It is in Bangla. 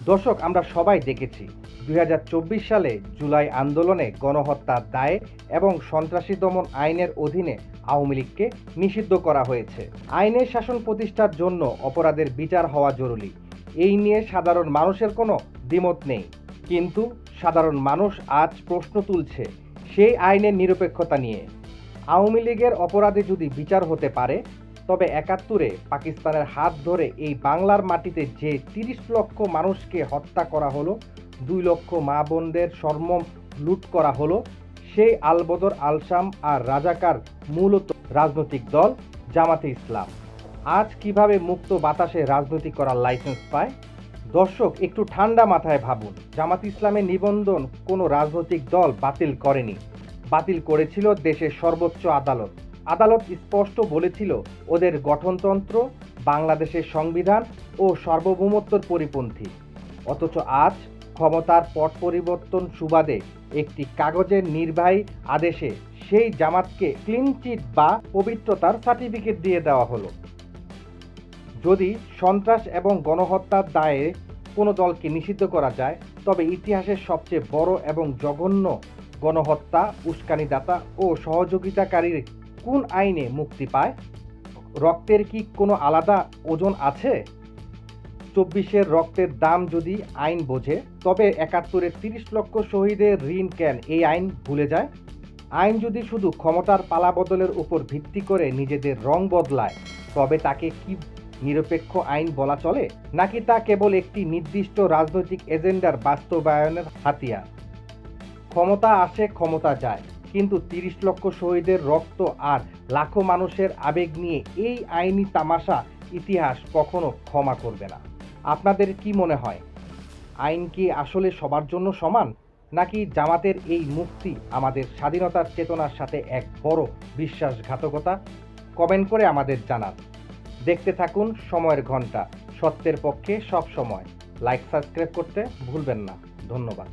দর্শক, আমরা সবাই দেখেছি ২০২৪ সালে জুলাই আন্দোলনে গণহত্যার দায়ে এবং সন্ত্রাসী দমন আইনের অধীনে আওয়ামী লীগকে নিষিদ্ধ করা হয়েছে। আইনের শাসন প্রতিষ্ঠার জন্য অপরাধের বিচার হওয়া জরুরি। এই নিয়ে সাধারণ মানুষের কোনো দ্বিমত নেই, কিন্তু সাধারণ মানুষ আজ প্রশ্ন তুলছে সেই আইনের নিরপেক্ষতা নিয়ে। আওয়ামী লীগের অপরাধে যদি বিচার হতে পারে, তবে ৭১-এ পাকিস্তানের হাত ধরে এই বাংলার মাটিতে যে ৩০ লক্ষ মানুষকে হত্যা করা হলো, ২ লক্ষ মা বোনদের সর্বস্ব লুট করা হলো, সেই আলবদর আলশাম আর রাজাকার মূলত রাজনৈতিক দল জামাতে ইসলাম আজ কিভাবে মুক্ত বাতাসে রাজনীতি করার লাইসেন্স পায়? দর্শক, একটু ঠান্ডা মাথায় ভাবুন। জামাত ইসলামের নিবন্ধন কোনো রাজনৈতিক দল বাতিল করেনি, বাতিল করেছিল দেশের সর্বোচ্চ আদালত। আদালত স্পষ্ট বলেছিল ওদের গঠনতন্ত্র বাংলাদেশের সংবিধান ও সার্বভৌমত্বের পরিপন্থী। অথচ আজ ক্ষমতার পট পরিবর্তন সুবাদে একটি কাগজের নির্বাহী আদেশে সেই জামাতকে ক্লিন চিট বা পবিত্রতার সার্টিফিকেট দিয়ে দেওয়া হলো। যদি সন্ত্রাস এবং গণহত্যার দায়ে কোনো দলকে নিষিদ্ধ করা যায়, তবে ইতিহাসের সবচেয়ে বড় এবং জঘন্য গণহত্যা, উস্কানিদাতা ও সহযোগিতাকারীর কোন আইনে মুক্তি পায়? রক্তের কি কোনো আলাদা ওজন আছে? ২৪-এর রক্তের দাম যদি আইন বোঝে, তবে ৭১-এর ৩০ লক্ষ শহীদের ঋণ কেন এই আইন ভুলে যায়? আইন যদি শুধু ক্ষমতার পালাবদলের উপর ভিত্তি করে নিজেদের রং বদলায়, তবে তাকে কি নিরপেক্ষ আইন বলা চলে, নাকি তা কেবল একটি নির্দিষ্ট রাজনৈতিক এজেন্ডার বাস্তবায়নের হাতিয়ার? ক্ষমতা আসে, ক্ষমতা যায়, কিন্তু ৩০ লক্ষ শহীদের রক্ত আর লাখো মানুষের আবেগ নিয়ে এই আইনি তামাশা ইতিহাস কখনো ক্ষমা করবে না। আপনাদের কি মনে হয়, আইন কি আসলে সবার জন্য সমান, নাকি জামাতের এই মুক্তি আমাদের স্বাধীনতার চেতনার সাথে এক বড় বিশ্বাসঘাতকতা? কমেন্ট করে আমাদের জানান। দেখতে থাকুন সময়ের ঘন্টা, সত্যের পক্ষে সব সময়। লাইক, সাবস্ক্রাইব করতে ভুলবেন না। ধন্যবাদ।